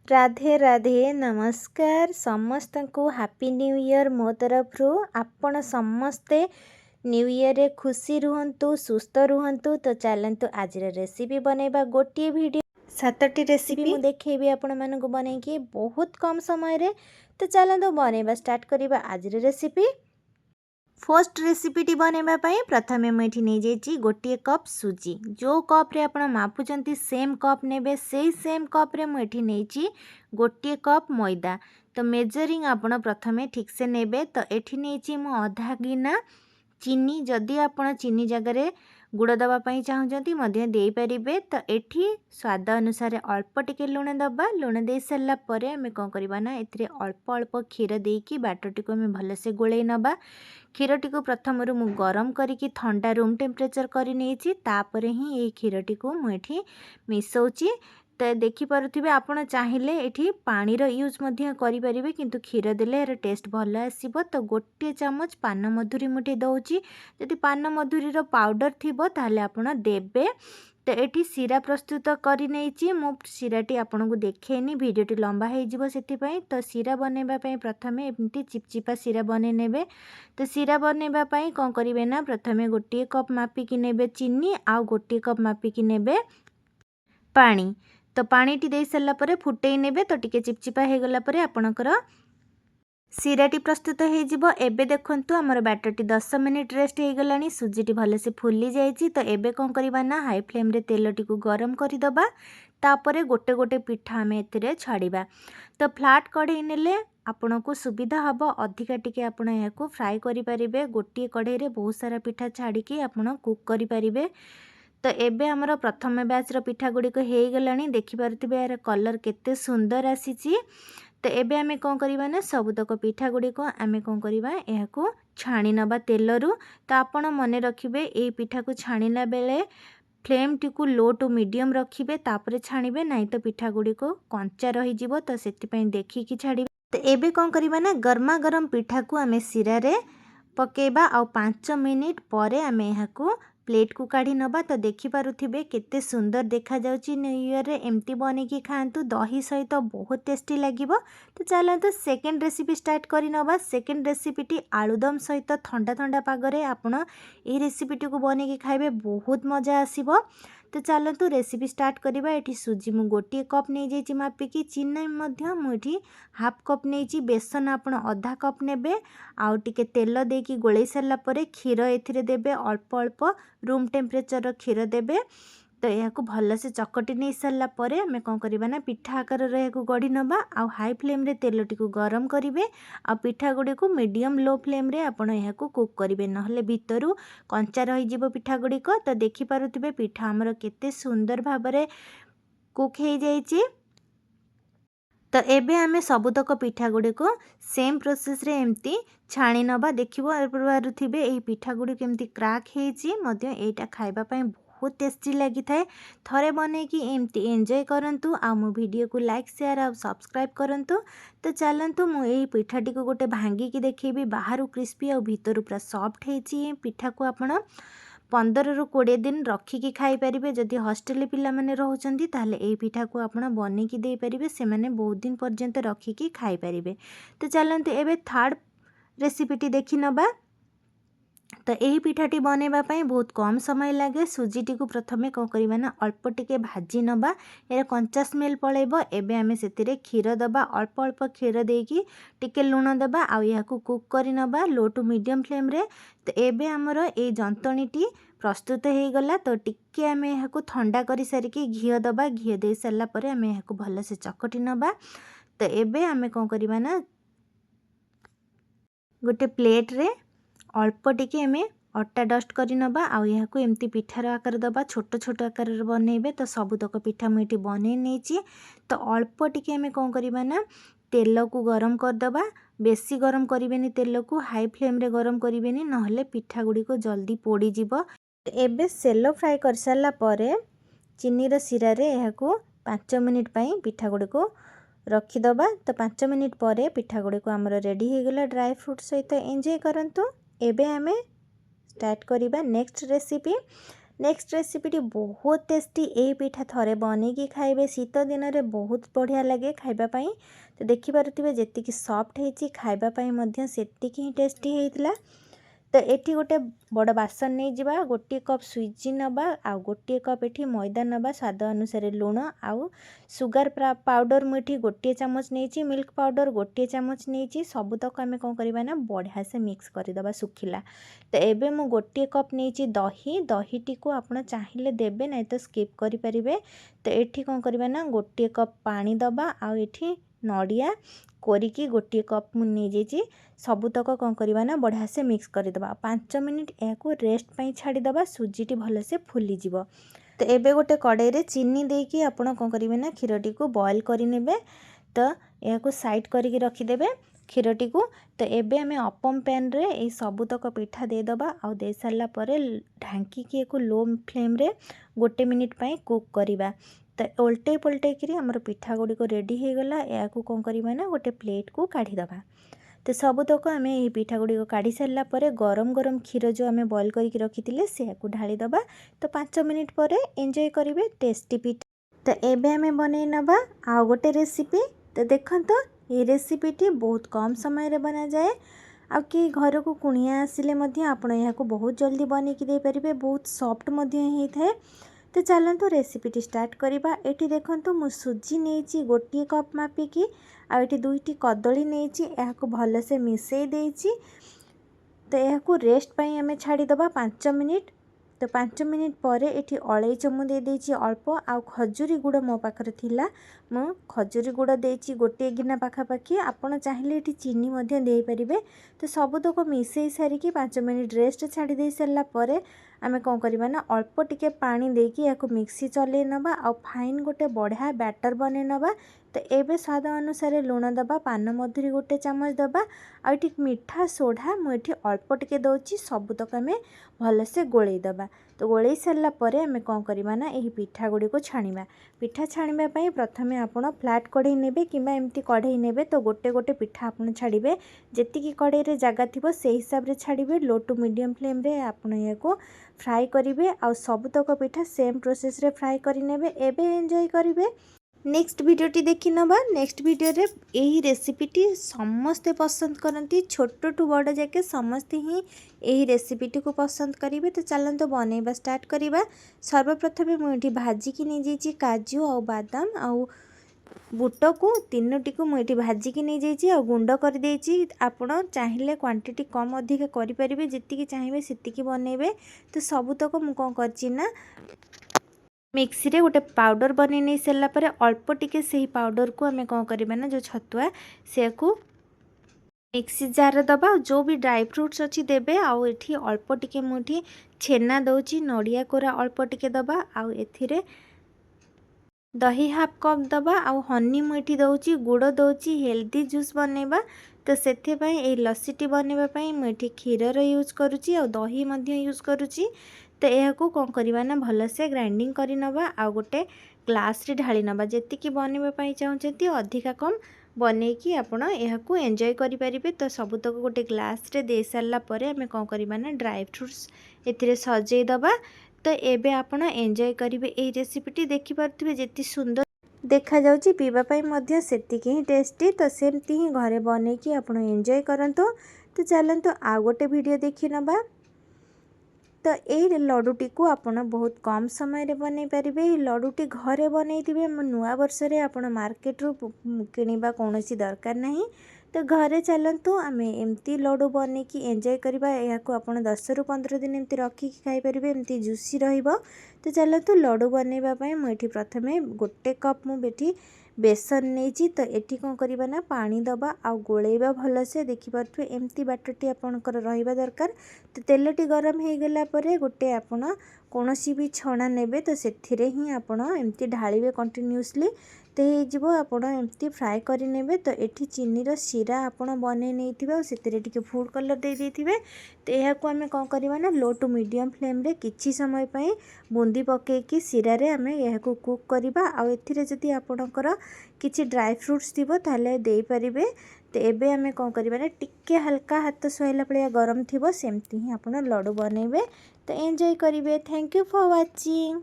राधे राधे नमस्कार समस्त को हैप्पी न्यू ईयर मो तरफ आपण समस्ते न्यू ईयर रे खुशी रुहंतु सुस्थ रुहंतु। तो चलतु आज रेसिपी बनैबा गोटे वीडियो 7टी रेसिपी मु देखैबी आपण मानकु बनैकी बहुत कम समय रे। तो चलतु बनैबा स्टार्ट करिबा आज रेसिपी। फर्स्ट रेसिपीटी बनैबा पई प्रथमे मुठी नै जेची गोटे कप सुजी। जो कप रे आपण मापुचंती सेम कप नेबे सेही सेम कप रे मुठी नैची गोटे कप मैदा। तो मेजरिंग आपण प्रथमे ठीक से नेबे। तो एठी नैची मु आधा गिना चीनी। जदि आपण चीनी जगह गुड़ दबा पई चाहूचंती मध्य देई परिबे। तो एठी स्वाद अनुसार अल्प टिके लुण दबा। लुण दे सारा परे आमे कोन करबा ना एथिरे अल्प अल्प क्षीर देकी बैटर टिको आमे भलसे गोळेई नबा। क्षीर टिको प्रथम रु मु गरम करिकी ठंडा रूम टेम्परेचर करि नेछि। तापरे ही ए क्षीर टिको मु एठी मिसौची। तो देखि पारुथिबे आपण चाहिले एठी पानी रो यूज मध्य करि परिबे किंतु क्षीर देले एरा टेस्ट भल आसीबो। तो गोटे चमच पान मधुरी मुठे दउची। जदि पान मधुरी रो पाउडर थिबो ताले आपण देबे। तो एठी सीरा प्रस्तुत करि नेछि। मु सीराटी आपनको देखेनी वीडियोटी लंबा हे जिवो सेति पई। तो सीरा बनेबा पई प्रथमे एमती चिपचिपा सीरा बने नेबे। तो सीरा बनेबा पई कोन करिवे ना प्रथमे गोटे कप मापी कि नेबे चीनी आ गोटे कप मापी कि नेबे पानी। तो पानी टी दे सारा परे फुटेई नेबे। तो टिके चिपचिपा हे गला परे आपणकर सीराटी प्रस्तुत हो जिवो। एबे देखंतु हमर बैटरटी 10 मिनिट रेस्ट हो गलानी। सुजीटी भलसे फुली जाइछि। तो एबे कोन करिबा ना हाई फ्लेम रे तेलटी को गरम करि दबा। तापरे गोटे गोटे पिठा आमे एथिरे छाड़िबा। तो फ्लैट कढ़ई नेले आपनको सुविधा हबो। अधिका टिके आपण याको फ्राई करि परिबे। गोटे कढ़ई रे बहुत सारा पिठा छाड़ी के आपण कुक करि परिबे। तो एबे हमर प्रथम बैच रो पिठा गुडी को हेई गलानी। देखि पारुथिबे यार कलर केते सुंदर आसीची। तो एबे आमे कोन करिबा ना सबुतक पिठा गुडी को आमे कोन करिबा एहाको छाणी नबा तेलरु। तो आपण मने रखिबे ए पिठा को छाणीला बेले फ्लेम टी को लो टू मीडियम रखिबे। तापरे छाणीबे नाही तो पिठा गुडी को कंचा रही जिवो। तो सेति पई देखि कि छाड़ीबे। तो एबे कोन करिबा ना गरमा गरम पिठा को आमे सिरा रे पकेबा। आ 5 मिनिट परे आमे एहाको प्लेट को काढ़ी नबा। तो देखि पारुथिबे केते सुंदर देखा जाउची। न्यू ईयर रे एमती बनेकी खांतु दही सहित बहुत टेस्टी लागिबो। तो चलतु सेकेंड रेसिपी स्टार्ट करि नबा। सेकेंड रेसिपीटी आलुदम सहित ठंडा ठंडा पागरे आपण ए रेसिपीटी को बनेकी खाइबे बहुत मजा आसीबो। तो चलतु रेसिपी स्टार्ट करिबा। एठी सुजी मु गोटे कप नै जेची मापिकी। चीनी मध्य मु एठी हाफ कप नैची। बेसन आपण आधा कप नेबे। आउ टिके तेल देकी गोळेई सारला परे क्षीर एथिरे देबे। अल्प अल्प रूम टेम्परेचर रो क्षीर देबे। तो यहाँ भल से चकटी नहीं सारा परे आमे कोन करिबा ना पिठा आकार रे गढ़ी नबा। आ हाई फ्लेम रे तेलटी को गरम करिवे। आ पिठा गुडी को मीडियम लो फ्लेम रे आपण यहाँ कुक करिवे नहले भितरु कंचा रही जिवो पिठा गुडी को। तो देखि पारुथिबे पिठा हमर केते सुंदर भाबरे कुक हे जाइछि। तो एबे आमे सबुतक पिठा गुडी को सेम प्रोसेस रे एमती छाणी नबा। देखिबो पारुथिबे एही पिठा गुडी केमती क्रैक हेछि मध्य एटा खाइबा पई बहुत टेस्टी लगी थाए। थरे बने कि एमती एंजॉय करंतु। आ मो वीडियो को लाइक शेयर और सब्सक्राइब करंतु। तो चलंतु मु एही पिठाटी को गोटे भांगी की देखैबी। बाहरु क्रिस्पी और भीतर पूरा सॉफ्ट हेछि। पिठा को आपण 15 रु 20 दिन रखिकी खाई परिबे। जदि हॉस्टेल पिला माने रहउचंती ताले एही पिठा को आपण बने की दे परिबे। से माने बहुत दिन पर्यंत रखिकी खाई परिबे। तो चलंतु एबे थर्ड रेसिपीटी देखि नबा। तो यही पिठाटी बनेबा पई बहुत कम समय लगे। सुजीटी को प्रथमे कोन करिबा ना अल्प टिके भाजी नबा। एरा कंचा स्मेल पळेबो। एबे आमे सेतिरे क्षीर दबा। अल्प अल्प क्षीर देकी टिके लुण दबा। आ याको कुक करि नबा लो टू मीडियम फ्लेम रे। तो एबे हमर ए जंतणीटी प्रस्तुत हे गला। तो टिके आमे याको ठंडा करि सारिकी घियो दबा। घियो दे सारला परे आमे याको भल से चकटी नबा। तो एबे आमे कोन करिबा ना गोटे प्लेट रे अल्प टिके आमे अटा डस्ट करि नबा। आ याको एमती पिठार आकार दबा। छोट छोट आकार रे बनेबे। तो सबुतक पिठा मु एठी बने नेछि। तो अल्प टिके आमे कोन करिबा ना तेल को गरम कर दबा। बेसी गरम करिवेनी तेल को हाई फ्लेम रे गरम करिवेनी नहले पिठा गुडी को जल्दी पोड़ी जिवो। एबे सेलो फ्राई कर सारला परे चीनी रो सिरा रे याको 5 मिनिट पई पिठा गुडी को रखी दबा। तो 5 मिनिट परे पिठा गुडी को हमर रेडी हे गेला। ड्राई फ्रूट सहित एंजॉय करंतु। एबे आमे स्टार्ट करिबा नेक्स्ट रेसिपी। नेक्स्ट रेसिपीटी बहुत टेस्टी ए पिठा थरे बनैकी खाइबे शीत दिन में बहुत बढ़िया लगे खाइबापी। तो देखिपे जी सफ्ट होती खाइबापी सेतिकी ही टेस्टी होता। तो ये गोटे बड़ बासन नहीं जावा गोटे कप सुजी नवा आउ गोटे कप ये मैदा नवा स्वाद अनुसार लुण आउ सुगर पाउडर मुझे गोटे चामच नहीं मिल्क पाउडर गोटे चामच नहीं सबुतक आम कौन करवा ना बढ़िया से मिक्स करदे सुखिला। तो एबे मु गोटे कप नहीं दही दहीटी को आप चाहिए देबे नहीं तो स्किप करें। तो ये कौन करवा ना गोटे कप पानी दबा आउ ये नड़िया कोरिकी गोटे कप मुझे सबुतक कौन करवा ना बढ़िया से मिक्स करदे 5 मिनिट या रेस्ट पाई छाड़ीदे सुजीटी भलसे फुलीज। तो एबे गोटे कड़ाई रे चीनी देकी आपण कौन करेंगे ना क्षीरटी को बॉयल करने। तो यह साइड करके रखिदेवे क्षीरटी को। तो एबे आमे अपम पैन रे ये सबुतक पिठा देदबा आउ दे सारा पर ढांकी एक लो फ्लेम रे गोटे मिनिट पाई कुक करवा। तो ओल्टे पलटे करी हमर पिठा गुड़ी को रेडी हो गला। या कौन करवा ना गोटे प्लेट को काढ़ीदबा। तो सबुतक आम ये पिठा गुड़ी को काढ़ी सारा पर गरम गरम क्षीर जो आम बॉयल करके रखी से ढालीदबा। तो 5 मिनिट पर एंजॉय करेंगे टेस्टी पिठा। तो एबे आम बनै नबा आउ गोटे रेसिपी। तो देखो तो ये रेसिपीटी बहुत कम समय रे बना जाए आ कि घर को कुणिया आसिले आपण यहाँ बहुत जल्दी बनैकी दे पारिबे बहुत सॉफ्ट होता है। तो चलतु रेसिपीटी स्टार्ट करवा। ये देखो मु सुजी नहीं गोटे कप मापिकी आ ये 2टी कदली नहीं भलसे मिसई देइछि। तो यह रेस्ट पाई आम छाड़ीदबा 5 मिनिट। तो 5 मिनिट पर ये अलैच मु दे देइछि अल्प आ खजूरी गुड़ मो पाखरे थिला मु खजूरी गुड़ देइछि गोटे गिना पाखापाखि आपण चाहिए ये चीनी मध्य दे पारिबे। तो सबुतक मिसई सारिकी 5 मिनिट रेस्ट छाड़ी दे सारा पर आमे कौन करवा ना अल्प टिके पानी देकी या मिक्सी चले नबा आ फाइन गोटे बढ़िया बैटर बने नबा। तो एबे स्वाद अनुसार लुण दबा पान मधुरी गोटे चामच दबा आ मीठा सोढ़ा मुझे अल्प टिके दौची सबुतक आम भलसे गोलई दबा। तो गोलई सारा पर आम कौन करवा ना यही पिठा गुड़ी को छाणीबा। पिठा छाणीबा प्रथम आपण फ्लैट कढ़ई नेबे किंबा एमती कढ़ई नेबे। तो गोटे गोटे पिठा आपण छाड़िबे जेतिकी कढ़ई रे जगह थिबो से हिसाब रे छाड़िबे लो टू मीडियम फ्लेम रे आपण याको फ्राई करेंगे। आ सबुतक पिठा सेम प्रोसेस रे फ्राई करेंगे। एबे एंजॉय करेंगे नेक्स्ट वीडियोटी देखी नबा। नेक्स्ट वीडियो रे यही रेसिपीटी समस्ते पसंद करती छोट टू बड़ जाके समस्ते ही यही रेसिपीटी को पसंद करेंगे। तो चलते बनैबा स्टार्ट करवा। सर्वप्रथम मुझे भाजिकी नहीं जाइए काजू आ बादाम आउ बुट को 3टी को मुझे भाजिकी नहीं जाइए आ गुंड कर देइछि। आपण चाहिए क्वांटिटी कम अधिक करें जी चाहिए से बनइबे। तो सबुतक मु कौन करछि ना मिक्सी रे गोटे पाउडर बनै नहीं सारा पर अल्प टिके से पाउडर को आम कौन करवा ना जो छतुआ से को मिक्सी जार दबा जो भी ड्राई फ्रूट्स अच्छी देबे। आउ एठी अल्प टिके मुठी छेना दउची नड़िया कोरा अल्प टिके दबा आउ एथिरे दही हाफ कप दबा आउ हनी मुठी दउची गुड़ दउची हेल्दी जूस बनैबा। तो सेथे पई ए लस्सीटी बनैबा पई मुठी क्षीर यूज करुची आ दही मध्य यूज करुची। तो यह कौन करवा ना भलसे ग्राइंडिंग कर नबा आ गोटे ग्लास रे ढाली नबा जेतिकी बनैबा चाहते अधिका कम बनैकी आपण यह एंजॉय करें। तो सबुतक गोटे ग्लास रे दे सारा पर आम कौन करवा ना ड्राई फ्रूट्स एथिरे सजई दबा। तो एबे आपण एंजॉय करेंगे यही रेसिपीटी देखिपे जेती सुंदर देखा जाउची पीवा पाई मध्य सेतिकी ही टेस्टी। तो सेमती ही घरे बनैकी आपण एंजॉय करंतु। तो चलंतु आ गोटे वीडियो देखि नबा। तो ये लड्डूटी को आपण बहुत कम समय रे बनै पारिबे। लड्डूटी घरे बनैथिबे नुआ वर्ष रे आपण मार्केट रू किनिबा कोनोसी दरकार नहीं। तो घरे चलतु आम एमती लड्डू बनैकी एंजॉय करवा। या आपण 10 ରୁ 15 दिन एमती रखिकी खाई परिबे एमती जूसी रहिबो। तो चलतु लड्डू बनैबा पई मुठी प्रथमे गोटे कप मु बेठी बेसन नहीं। तो ये कौन करवा ना पानी दबा आउ गोलैबा भलसे देखिपे एमती बाटटी आपणकर रहिबा दरकार। तो तेलटी गरम हो गला पर गोटे आपण कौनसी भी छणा नेबे। तो सेथिरे ही आपण एमती ढालिबे कंटिन्यूअसली। तो ये आपण एमती फ्राए करि नेबे। तो एठी चीनीर सीरा आपण बनै नहीं से फूड कलर दे देथिबे। तो यह आम कौन करवा ना लो टू मीडियम फ्लेम रे किछि समय पई बूंदी पकेकी सीरा रे आम यह कुक करवा। आउ एथिरे जदि आपणकर किछि ड्राई फ्रूट्स थिबो ताले दे परिबे। तो एबे आमे कौन करिबा ना टिके हल्का हाथ सुहाइला भलिया गरम थिबो सेमती ही आपण लड्डू बनइबे। तो एंजॉय करिवे। Thank you for watching.